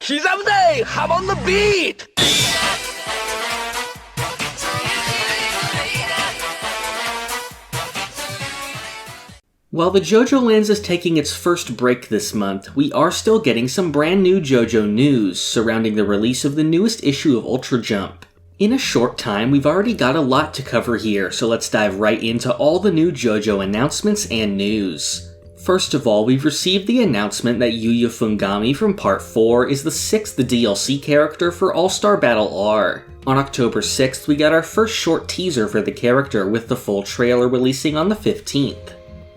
Kizamde! Hop on the beat! While the JoJo Lands is taking its first break this month, we are still getting some brand new JoJo news surrounding the release of the newest issue of Ultra Jump. In a short time, we've already got a lot to cover here, so let's dive right into all the new JoJo announcements and news. First of all, we've received the announcement that Yuya Fungami from Part 4 is the 6th DLC character for All-Star Battle R. On October 6th, we got our first short teaser for the character with the full trailer releasing on the 15th.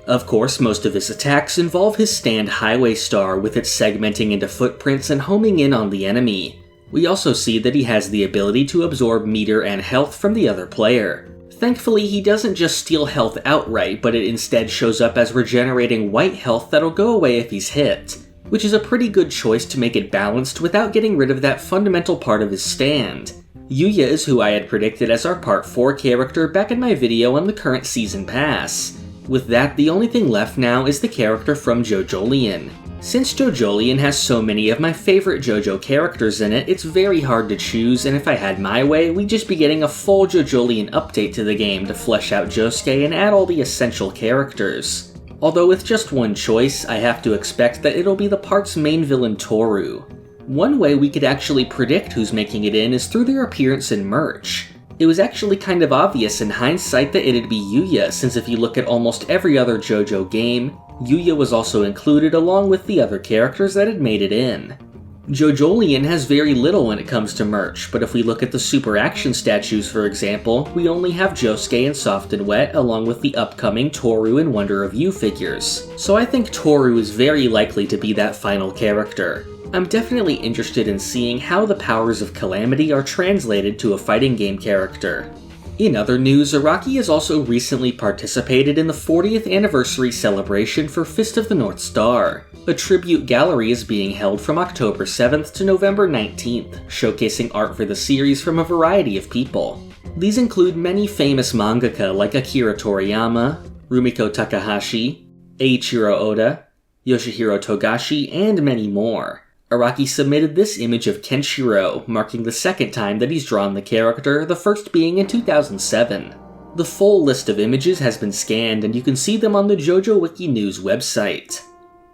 Of course, most of his attacks involve his stand Highway Star with it segmenting into footprints and homing in on the enemy. We also see that he has the ability to absorb meter and health from the other player. Thankfully, he doesn't just steal health outright, but it instead shows up as regenerating white health that'll go away if he's hit, which is a pretty good choice to make it balanced without getting rid of that fundamental part of his stand. Yuya is who I had predicted as our Part 4 character back in my video on the current season pass. With that, the only thing left now is the character from JoJolion. Since JoJolion has so many of my favorite JoJo characters in it, it's very hard to choose, and if I had my way, we'd just be getting a full JoJolion update to the game to flesh out Josuke and add all the essential characters. Although with just one choice, I have to expect that it'll be the part's main villain Toru. One way we could actually predict who's making it in is through their appearance in merch. It was actually kind of obvious in hindsight that it'd be Yuya, since if you look at almost every other JoJo game, Yuya was also included along with the other characters that had made it in. JoJolion has very little when it comes to merch, but if we look at the Super Action statues for example, we only have Josuke and Soft and Wet along with the upcoming Toru and Wonder of You figures, so I think Toru is very likely to be that final character. I'm definitely interested in seeing how the powers of Calamity are translated to a fighting game character. In other news, Araki has also recently participated in the 40th anniversary celebration for Fist of the North Star. A tribute gallery is being held from October 7th to November 19th, showcasing art for the series from a variety of people. These include many famous mangaka like Akira Toriyama, Rumiko Takahashi, Eiichiro Oda, Yoshihiro Togashi, and many more. Araki submitted this image of Kenshiro, marking the second time that he's drawn the character, the first being in 2007. The full list of images has been scanned, and you can see them on the JoJo Wiki News website.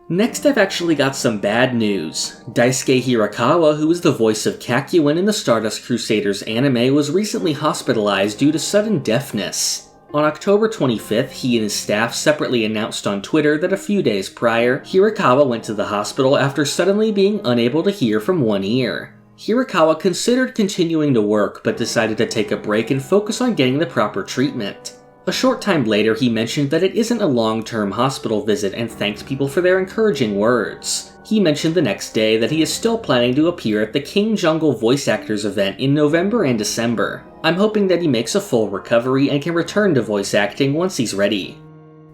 Next, I've actually got some bad news. Daisuke Hirakawa, who is the voice of Kakyoin in the Stardust Crusaders anime, was recently hospitalized due to sudden deafness. On October 25th, he and his staff separately announced on Twitter that a few days prior, Hirakawa went to the hospital after suddenly being unable to hear from one ear. Hirakawa considered continuing to work, but decided to take a break and focus on getting the proper treatment. A short time later, he mentioned that it isn't a long-term hospital visit and thanked people for their encouraging words. He mentioned the next day that he is still planning to appear at the King Jungle Voice Actors event in November and December. I'm hoping that he makes a full recovery and can return to voice acting once he's ready.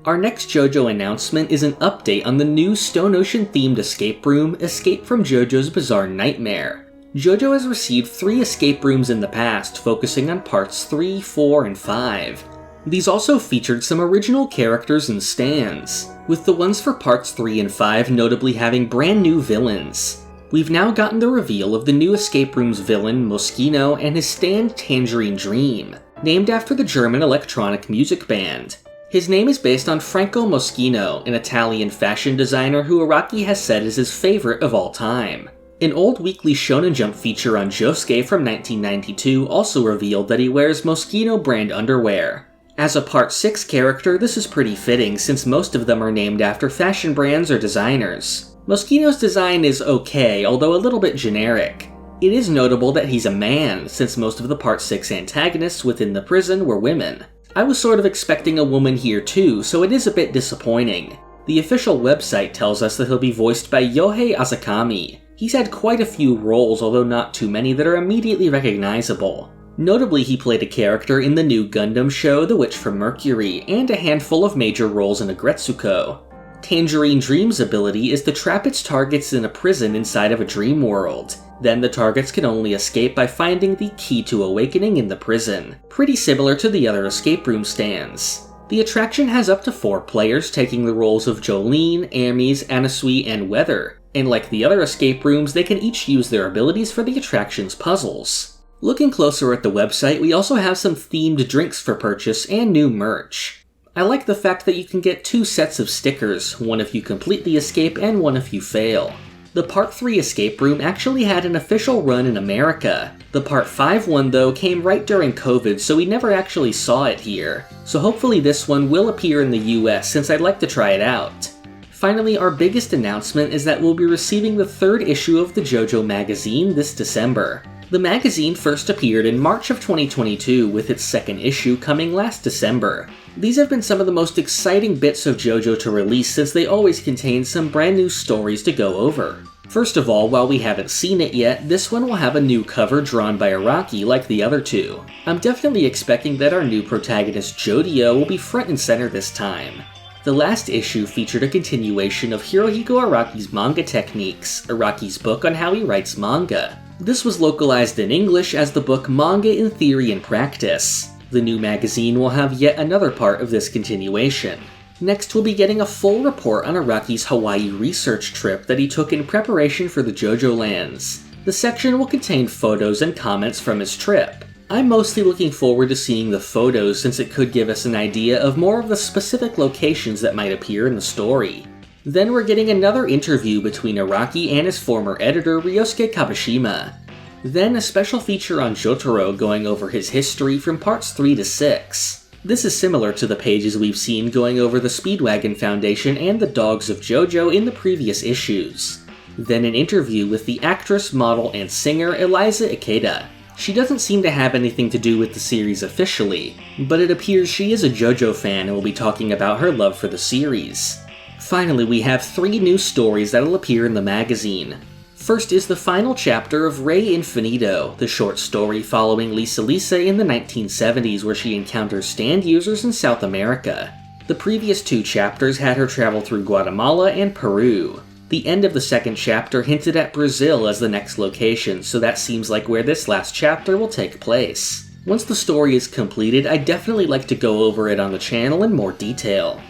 Our next JoJo announcement is an update on the new Stone Ocean themed escape room, Escape from JoJo's Bizarre Nightmare. JoJo has received 3 escape rooms in the past, focusing on parts 3, 4, and 5. These also featured some original characters and stands, with the ones for parts 3 and 5 notably having brand new villains. We've now gotten the reveal of the new escape room's villain, Moschino, and his stand Tangerine Dream, named after the German electronic music band. His name is based on Franco Moschino, an Italian fashion designer who Araki has said is his favorite of all time. An old Weekly Shonen Jump feature on Josuke from 1992 also revealed that he wears Moschino brand underwear. As a Part 6 character, this is pretty fitting since most of them are named after fashion brands or designers. Moschino's design is okay, although a little bit generic. It is notable that he's a man, since most of the Part 6 antagonists within the prison were women. I was sort of expecting a woman here too, so it is a bit disappointing. The official website tells us that he'll be voiced by Yohei Asakami. He's had quite a few roles, although not too many that are immediately recognizable. Notably, he played a character in the new Gundam show The Witch from Mercury, and a handful of major roles in Agretsuko. Tangerine Dream's ability is to trap its targets in a prison inside of a dream world. Then the targets can only escape by finding the key to awakening in the prison, pretty similar to the other escape room stands. The attraction has up to 4 players taking the roles of Jolene, Hermes, Anasui, and Weather. And like the other escape rooms, they can each use their abilities for the attraction's puzzles. Looking closer at the website, we also have some themed drinks for purchase and new merch. I like the fact that you can get 2 sets of stickers, one if you complete the escape and one if you fail. The Part 3 escape room actually had an official run in America. The Part 5 one though came right during COVID, so we never actually saw it here. So hopefully this one will appear in the US since I'd like to try it out. Finally, our biggest announcement is that we'll be receiving the 3rd issue of the JoJo Magazine this December. The magazine first appeared in March of 2022, with its 2nd issue coming last December. These have been some of the most exciting bits of JoJo to release since they always contain some brand new stories to go over. First of all, while we haven't seen it yet, this one will have a new cover drawn by Araki like the other 2. I'm definitely expecting that our new protagonist Jodio will be front and center this time. The last issue featured a continuation of Hirohiko Araki's manga techniques, Araki's book on how he writes manga. This was localized in English as the book Manga in Theory and Practice. The new magazine will have yet another part of this continuation. Next, we'll be getting a full report on Araki's Hawaii research trip that he took in preparation for the JoJo lands. The section will contain photos and comments from his trip. I'm mostly looking forward to seeing the photos since it could give us an idea of more of the specific locations that might appear in the story. Then we're getting another interview between Araki and his former editor Ryosuke Kabashima. Then a special feature on Jotaro going over his history from parts 3 to 6. This is similar to the pages we've seen going over the Speedwagon Foundation and the Dogs of JoJo in the previous issues. Then an interview with the actress, model, and singer Eliza Ikeda. She doesn't seem to have anything to do with the series officially, but it appears she is a JoJo fan and will be talking about her love for the series. Finally, we have 3 new stories that'll appear in the magazine. First is the final chapter of Rey Infinito, the short story following Lisa Lisa in the 1970s where she encounters stand users in South America. The previous 2 chapters had her travel through Guatemala and Peru. The end of the 2nd chapter hinted at Brazil as the next location, so that seems like where this last chapter will take place. Once the story is completed, I'd definitely like to go over it on the channel in more detail.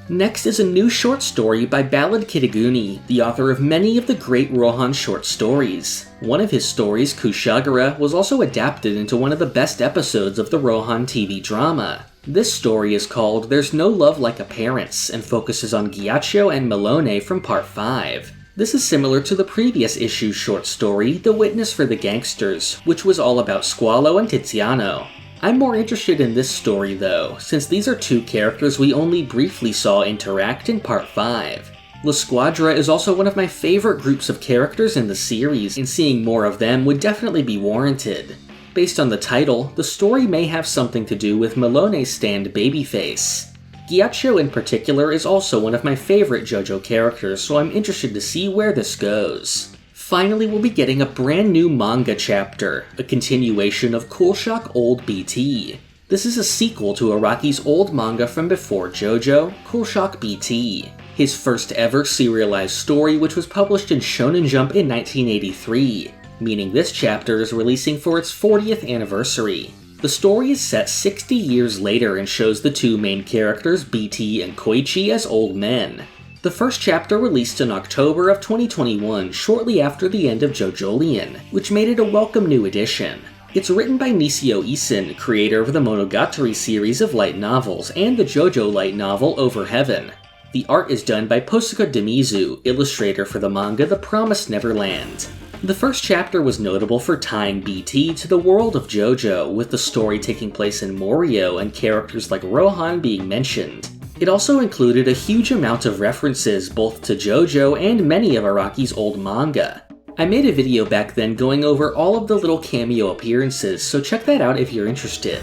Next is a new short story by Ballad Kitaguni, the author of many of the great Rohan short stories. One of his stories, Kushagara, was also adapted into one of the best episodes of the Rohan TV drama. This story is called There's No Love Like a Parent's and focuses on Ghiaccio and Melone from Part 5. This is similar to the previous issue's short story, The Witness for the Gangsters, which was all about Squalo and Tiziano. I'm more interested in this story though, since these are 2 characters we only briefly saw interact in Part 5. La Squadra is also one of my favorite groups of characters in the series, and seeing more of them would definitely be warranted. Based on the title, the story may have something to do with Melone's stand Babyface. Ghiaccio in particular is also one of my favorite JoJo characters, so I'm interested to see where this goes. Finally, we'll be getting a brand new manga chapter, a continuation of Cool Shock Old BT. This is a sequel to Araki's old manga from before JoJo, Cool Shock BT, his first ever serialized story which was published in Shonen Jump in 1983, meaning this chapter is releasing for its 40th anniversary. The story is set 60 years later and shows the 2 main characters, BT and Koichi, as old men. The first chapter released in October of 2021, shortly after the end of JoJolion, which made it a welcome new addition. It's written by Nisio Isin, creator of the Monogatari series of light novels and the JoJo light novel Over Heaven. The art is done by Posuka Demizu, illustrator for the manga The Promised Neverland. The first chapter was notable for tying BT to the world of JoJo, with the story taking place in Morio and characters like Rohan being mentioned. It also included a huge amount of references both to JoJo and many of Araki's old manga. I made a video back then going over all of the little cameo appearances, so check that out if you're interested.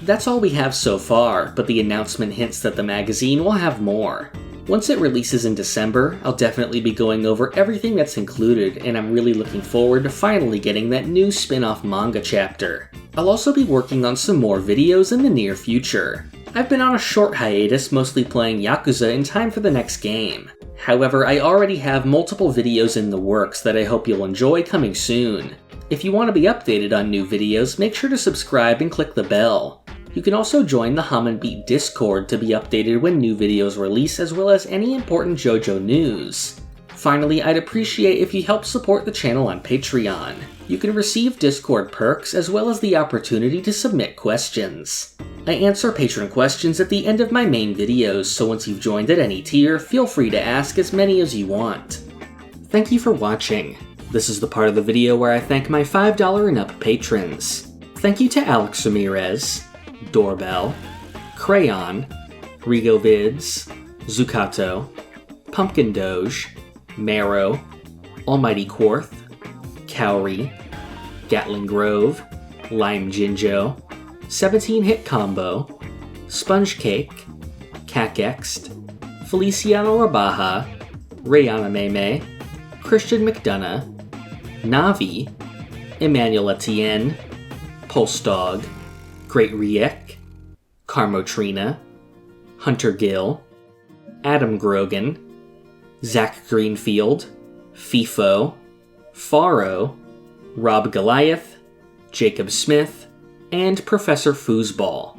That's all we have so far, but the announcement hints that the magazine will have more. Once it releases in December, I'll definitely be going over everything that's included, and I'm really looking forward to finally getting that new spin-off manga chapter. I'll also be working on some more videos in the near future. I've been on a short hiatus, mostly playing Yakuza in time for the next game. However, I already have multiple videos in the works that I hope you'll enjoy coming soon. If you want to be updated on new videos, make sure to subscribe and click the bell. You can also join the Hum and Beat Discord to be updated when new videos release, as well as any important JoJo news. Finally, I'd appreciate if you help support the channel on Patreon. You can receive Discord perks as well as the opportunity to submit questions. I answer patron questions at the end of my main videos, so once you've joined at any tier, feel free to ask as many as you want. Thank you for watching. This is the part of the video where I thank my $5 and up patrons. Thank you to Alex Ramirez, Doorbell, Crayon, Rigovids, Zucato, Pumpkin Doge, Marrow, Almighty Quarth, Cowrie, Gatling Grove, Lime Jinjo, 17-Hit Combo, Sponge Cake, Cakext, Feliciano Rabaja, Rayana Meme, Christian McDonough, Navi, Emmanuel Etienne, Pulse Dog, Great Riek, Carmotrina, Hunter Gill, Adam Grogan, Zach Greenfield, FIFO, Faro, Rob Goliath, Jacob Smith, and Professor Foosball.